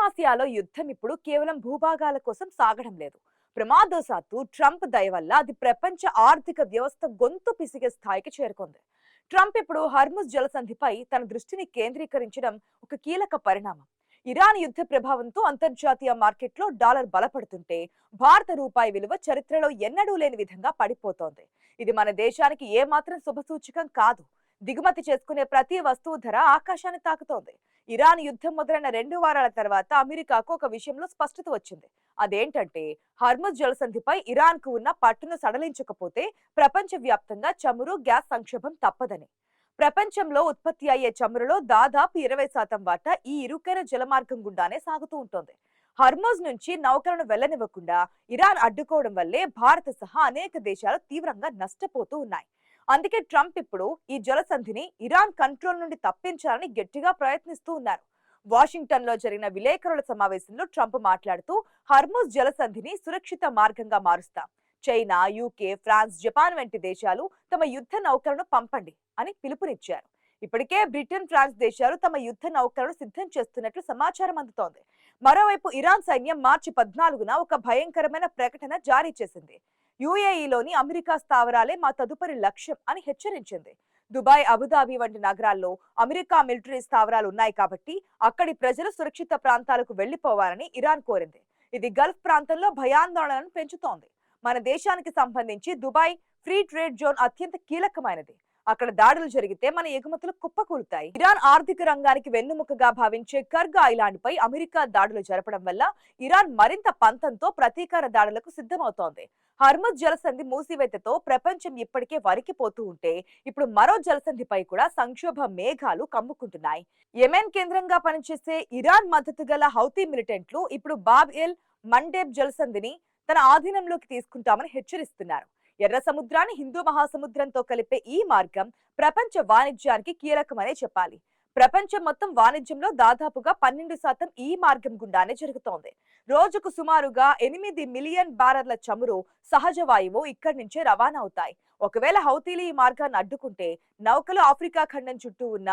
పశ్చిమాసియాలో యుద్ధం ఇప్పుడు కేవలం భూభాగాల కోసం సాగడం లేదు. ప్రమాదవశాత్తు ట్రంప్ దయ వల్ల అది ప్రపంచ ఆర్థిక వ్యవస్థ గొంతు పిసిగే స్థాయికి చేరుకుంది. ట్రంప్ ఇప్పుడు హర్ముజ్ జలసంధిపై తన దృష్టిని కేంద్రీకరించడం ఒక కీలక పరిణామం. ఇరాన్ యుద్ధ ప్రభావంతో అంతర్జాతీయ మార్కెట్లో డాలర్ బలపడుతుంటే భారత రూపాయి విలువ చరిత్రలో ఎన్నడూ లేని విధంగా పడిపోతోంది. ఇది మన దేశానికి ఏమాత్రం శుభసూచకం కాదు. దిగుమతి చేసుకునే ప్రతి వస్తువు ధర ఆకాశాన్ని తాకుతోంది. ఇరాన్ యుద్ధం మొదలైన 2 వారాల తర్వాత అమెరికాకు ఒక విషయంలో స్పష్టత వచ్చింది. అదేంటంటే హర్ముజ్ జలసంధిపై ఇరాన్ కు ఉన్న పట్టును సడలించకపోతే ప్రపంచ వ్యాప్తంగా చమురు గ్యాస్ సంక్షోభం తప్పదని. ప్రపంచంలో ఉత్పత్తి అయ్యే చమురులో దాదాపు 20% వాటా ఈ ఇరుకైన జలమార్గం గుండానే సాగుతూ ఉంటుంది. హర్ముజ్ నుంచి నౌకలను వెళ్లనివ్వకుండా ఇరాన్ అడ్డుకోవడం వల్లే భారత్ సహా అనేక దేశాలు తీవ్రంగా నష్టపోతూ ఉన్నాయి. అందుకే ట్రంప్ ఇప్పుడు ఈ జలసంధిని ఇరాన్ కంట్రోల్ నుండి తప్పించాలని గట్టిగా ప్రయత్నిస్తూ ఉన్నారు. వాషింగ్టన్ లో జరిగిన విలేకరుల సమావేశంలో ట్రంప్ మాట్లాడుతూ హర్ముజ్ జలసంధిని సురక్షిత మార్గంగా మారుస్తాం. చైనా, యూకే, ఫ్రాన్స్, జపాన్ వంటి దేశాలు తమ యుద్ధ నౌకలను పంపండి అని పిలుపునిచ్చారు. ఇప్పటికే బ్రిటన్, ఫ్రాన్స్ దేశాలు తమ యుద్ధ నౌకలను సిద్ధం చేస్తున్నట్లు సమాచారం అందుతోంది. మరోవైపు ఇరాన్ సైన్యం మార్చి 14న ఒక భయంకరమైన ప్రకటన జారీ చేసింది. యుఏఈలోని అమెరికా స్థావరాలే మా తదుపరి లక్ష్యం అని హెచ్చరించింది. దుబాయ్, అబుదాబి వంటి నగరాల్లో అమెరికా మిలిటరీ స్థావరాలు ఉన్నాయి కాబట్టి అక్కడి ప్రజలు సురక్షిత ప్రాంతాలకు వెళ్లిపోవాలని ఇరాన్ కోరింది. ఇది గల్ఫ్ ప్రాంతంలో భయాందోళనను పెంచుతోంది. మన దేశానికి సంబంధించి దుబాయ్ ఫ్రీ ట్రేడ్ జోన్ అత్యంత కీలకమైనది. అక్కడ దాడులు జరిగితే మన ఎగుమతులు కుప్పకూలుతాయి. ఇరాన్ ఆర్థిక రంగానికి వెన్నుముకగా భావించే కర్గ్ ఐలాండ్ పై అమెరికా దాడులు జరపడం వల్ల ఇరాన్ మరింత పంతంతో ప్రతీకార దాడులకు సిద్ధమవుతోంది. హర్ముజ్ జలసంధి మూసివేతతో ప్రపంచం ఇప్పటికే వణికిపోతూ ఉంటే ఇప్పుడు మరో జలసంధిపై కూడా సంక్షోభ మేఘాలు కమ్ముకుంటున్నాయి. యెమెన్ కేంద్రంగా పనిచేసే ఇరాన్ మద్దతు గల హౌతీ మిలిటెంట్లు ఇప్పుడు బాబ్ ఎల్ మండేబ్ జలసంధిని తన ఆధీనంలోకి తీసుకుంటామని హెచ్చరిస్తున్నారు. ఎర్ర సముద్రాన్ని హిందూ మహాసముద్రంతో కలిపే ఈ మార్గం ప్రపంచ వాణిజ్యానికి కీలకమనే చెప్పాలి. ప్రపంచం మొత్తం వాణిజ్యంలో దాదాపుగా 12% ఈ మార్గం గుండానే జరుగుతోంది. రోజుకు సుమారుగా 8 మిలియన్ బ్యారెర్ల చమురు, సహజ వాయువు ఇక్కడి నుంచే రవాణా అవుతాయి. ఒకవేళ హౌతీలు ఈ మార్గాన్ని అడ్డుకుంటే నౌకలు ఆఫ్రికా ఖండం చుట్టూ ఉన్న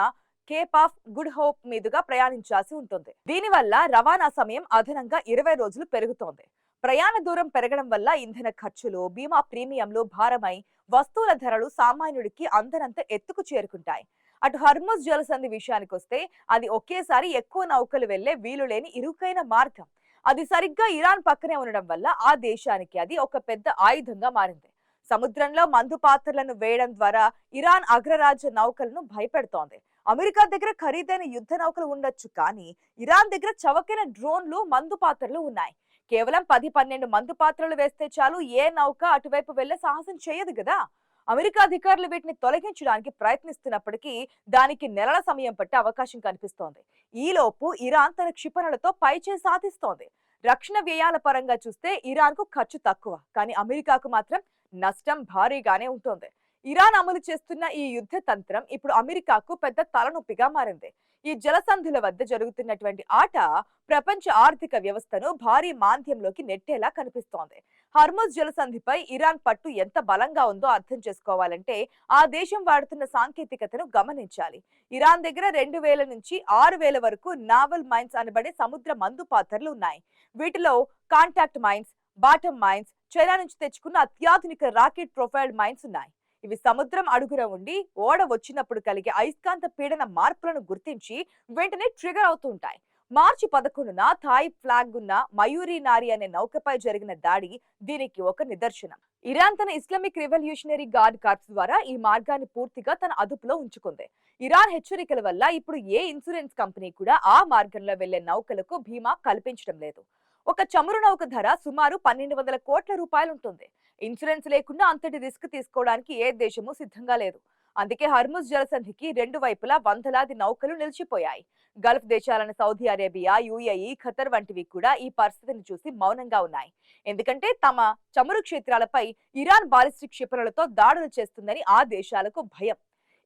కేప్ ఆఫ్ గుడ్ హోప్ మీదుగా ప్రయాణించాల్సి ఉంటుంది. దీనివల్ల రవాణా సమయం అదనంగా 20 రోజులు పెరుగుతోంది. ప్రయాణ దూరం పెరగడం వల్ల ఇంధన ఖర్చులు, బీమా ప్రీమియంలు భారమై వస్తువుల ధరలు సామాన్యుడికి అందనంత ఎత్తుకు చేరుకుంటాయి. అటు హర్ముజ్ జలసంధి విషయానికి వస్తే అది ఒకేసారి ఎక్కువ నౌకలు వెళ్లే వీలులేని ఇరుకైన మార్గం. అది సరిగ్గా ఇరాన్ పక్కనే ఉండడం వల్ల ఆ దేశానికి అది ఒక పెద్ద ఆయుధంగా మారింది. సముద్రంలో మందు పాత్రలను వేయడం ద్వారా ఇరాన్ అగ్రరాజ్య నౌకలను భయపెడుతోంది. అమెరికా దగ్గర ఖరీదైన యుద్ధ నౌకలు ఉండొచ్చు, కానీ ఇరాన్ దగ్గర చవకైన డ్రోన్లు, మందు పాత్రలు ఉన్నాయి. కేవలం 10-12 మందు పాత్రలు వేస్తే చాలు, ఏ నౌక అటువైపు వెళ్లే సాహసం చేయదు కదా. అమెరికా అధికారులు వీటిని తొలగించడానికి ప్రయత్నిస్తున్నప్పటికీ దానికి నెలల సమయం పట్టే అవకాశం కనిపిస్తోంది. ఈలోపు ఇరాన్ తన క్షిపణులతో పైచేయి సాధిస్తోంది. రక్షణ వ్యయాల పరంగా చూస్తే ఇరాన్ కు ఖర్చు తక్కువ, కానీ అమెరికాకు మాత్రం నష్టం భారీగానే ఉంటుంది. ఇరాన్ అమలు చేస్తున్న ఈ యుద్ధ తంత్రం ఇప్పుడు అమెరికాకు పెద్ద తలనొప్పిగా మారింది. ఈ జలసంధుల వద్ద జరుగుతున్నటువంటి ఆట ప్రపంచ ఆర్థిక వ్యవస్థను భారీ మాంద్యంలోకి నెట్టేలా కనిపిస్తోంది. హర్ముజ్ జలసంధిపై ఇరాన్ పట్టు ఎంత బలంగా ఉందో అర్థం చేసుకోవాలంటే ఆ దేశం వాడుతున్న సాంకేతికతను గమనించాలి. ఇరాన్ దగ్గర 2000 నుంచి 6000 వరకు నావల్ మైన్స్ అనబడే సముద్ర మందు పాత్రలు ఉన్నాయి. వీటిలో contact mines, bottom mines, China నుంచి తెచ్చుకున్న అత్యాధునిక రాకెట్ ప్రొఫైల్డ్ మైన్స్ ఉన్నాయి. ఇవి సముద్రం అడుగున ఉండి ఓడ వచ్చినప్పుడు కలిగే అయస్కాంత పీడన మార్పులను గుర్తించి వెంటనే ట్రిగర్ అవుతూ ఉంటాయి. మార్చి 11న థాయ్ ఫ్లాగ్ ఉన్న మయూరి నారి అనే నౌకపై జరిగిన దాడి దీనికి ఒక నిదర్శనం. ఇరాన్ తన ఇస్లామిక్ రివల్యూషనరీ గార్డ్ కార్ప్స్ ద్వారా ఈ మార్గాన్ని పూర్తిగా తన అదుపులో ఉంచుకుంది. ఇరాన్ హెచ్చరికల వల్ల ఇప్పుడు ఏ ఇన్సూరెన్స్ కంపెనీ కూడా ఆ మార్గంలో వెళ్లే నౌకలకు బీమా కల్పించడం లేదు. ఒక చమురు నౌక ధర సుమారు 1200 కోట్ల రూపాయలు ఉంటుంది. ఇన్సూరెన్స్ లేకుండా అంతటి రిస్క్ తీసుకోవడానికి ఏ దేశము సిద్ధంగా లేదు. అందుకే హర్ముజ్ జలసంధికి 2 వైపులా వందలాది నౌకలు నిలిచిపోయాయి. గల్ఫ్ దేశాలైన సౌదీ అరేబియా, యుఏఈ, ఖతర్ వంటివి కూడా ఈ పరిస్థితిని చూసి మౌనంగా ఉన్నాయి. ఎందుకంటే తమ చమురు క్షేత్రాలపై ఇరాన్ బాలిస్టిక్ క్షిపణులతో దాడులు చేస్తుందని ఆ దేశాలకు భయం.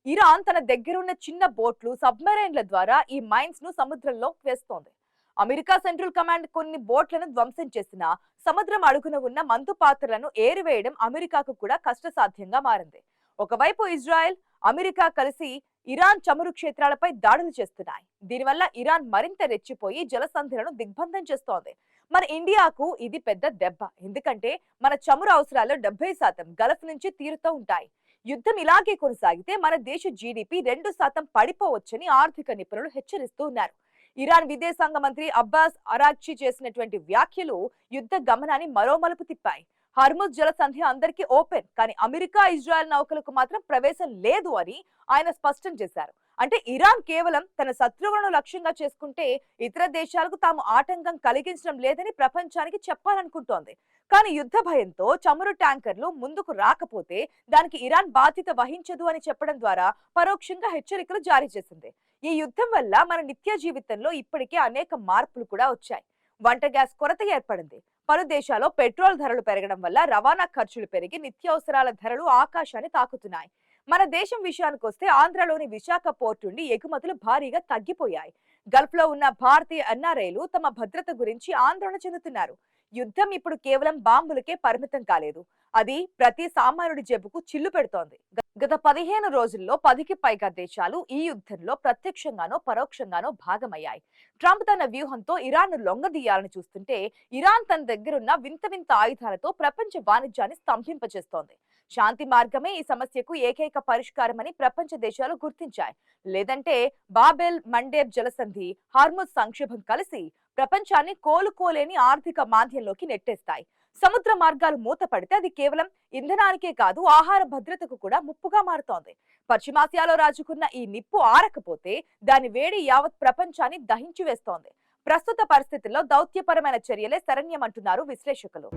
ఇరాన్ తన దగ్గరున్న చిన్న బోట్లు, సబ్మెరైన్ల ద్వారా ఈ మైన్స్ ను సముద్రంలో వేస్తోంది. అమెరికా సెంట్రల్ కమాండ్ కొన్ని బోట్లను ధ్వంసం చేసిన సముద్రం అడుగున ఉన్న మందు పాత్రలను ఏరివేయడం అమెరికాకు కూడా కష్టసాధ్యంగా మారింది. ఒకవైపు ఇజ్రాయెల్, అమెరికా కలిసి ఇరాన్ చమురు క్షేత్రాలపై దాడులు చేస్తున్నాయి. దీనివల్ల ఇరాన్ మరింత రెచ్చిపోయి జలసంధిలను దిగ్బంధం చేస్తోంది. మన ఇండియాకు ఇది పెద్ద దెబ్బ. ఎందుకంటే మన చమురు అవసరాలు 70% గల్ఫ్ నుంచి తీరుతూ ఉంటాయి. యుద్ధం ఇలాగే కొనసాగితే మన దేశ జీడీపీ 2% పడిపోవచ్చని ఆర్థిక నిపుణులు హెచ్చరిస్తూ ఉన్నారు. ఇరాన్ విదేశాంగ మంత్రి అబ్బాస్ అరాగ్చి చేసినటువంటి వ్యాఖ్యలు యుద్ధ గమనాన్ని మరో మలుపు తిప్పాయి. హర్ముజ్ జలసంధి అందరికీ ఓపెన్, కానీ అమెరికా, ఇజ్రాయెల్ నౌకలకు మాత్రం ప్రవేశం లేదు అని ఆయన స్పష్టం చేశారు. అంటే ఇరాన్ కేవలం తన శత్రువులను లక్ష్యంగా చేసుకుంటే ఇతర దేశాలకు తాము ఆటంకం కలిగించడం లేదని ప్రపంచానికి చెప్పాలనుకుంటోంది. కానీ యుద్ధ భయంతో చమురు ట్యాంకర్లు ముందుకు రాకపోతే దానికి ఇరాన్ బాధ్యత వహించదు అని చెప్పడం ద్వారా పరోక్షంగా హెచ్చరికలు జారీ చేసింది. ఈ యుద్ధం వల్ల మన నిత్య జీవితంలో ఇప్పటికే అనేక మార్పులు కూడా వచ్చాయి. వంట గ్యాస్ కొరత ఏర్పడింది. పలు దేశాల్లో పెట్రోల్ ధరలు పెరగడం వల్ల రవాణా ఖర్చులు పెరిగి నిత్యావసరాల ధరలు ఆకాశాన్ని తాకుతున్నాయి. మన దేశం విషయానికి వస్తే ఆంధ్రలోని విశాఖ పోర్టు నుండి ఎగుమతులు భారీగా తగ్గిపోయాయి. గల్ఫ్ లో ఉన్న భారతీయ ఎన్ఆర్ఐలు తమ భద్రత గురించి ఆందోళన చెందుతున్నారు. యుద్ధం ఇప్పుడు కేవలం బాంబులకే పరిమితం కాలేదు, అది ప్రతి సామాన్యుడి జేబుకు చిల్లు పెడుతోంది. గత 15 రోజుల్లో 10కి పైగా దేశాలు ఈ యుద్ధంలో ప్రత్యక్షంగానో పరోక్షంగానో భాగమయ్యాయి. ట్రంప్ తన వ్యూహంతో ఇరాన్ ను లొంగదీయాలని చూస్తుంటే ఇరాన్ తన దగ్గరున్న వింత వింత ఆయుధాలతో ప్రపంచ వాణిజ్యాన్ని స్తంభింపచేస్తోంది. శాంతి మార్గమే ఈ సమస్యకు ఏకైక పరిష్కారమని ప్రపంచ దేశాలు గుర్తించాయి. లేదంటే బాబెల్ మండేబ్ జలసంధి, హార్ముజ్ సంక్షోభం కలిసి ప్రపంచాన్ని కోలుకోలేని ఆర్థిక మాంద్యంలోకి నెట్టేస్తాయి. సముద్ర మార్గాలు మూతపడితే అది కేవలం ఇంధనానికే కాదు, ఆహార భద్రతకు కూడా ముప్పుగా మారుతోంది. పశ్చిమాసియాలో రాజుకున్న ఈ నిప్పు ఆరకపోతే దాని వేడి యావత్ ప్రపంచాన్ని దహించి వేస్తోంది. ప్రస్తుత పరిస్థితుల్లో దౌత్యపరమైన చర్యలే శరణ్యమంటున్నారు విశ్లేషకులు.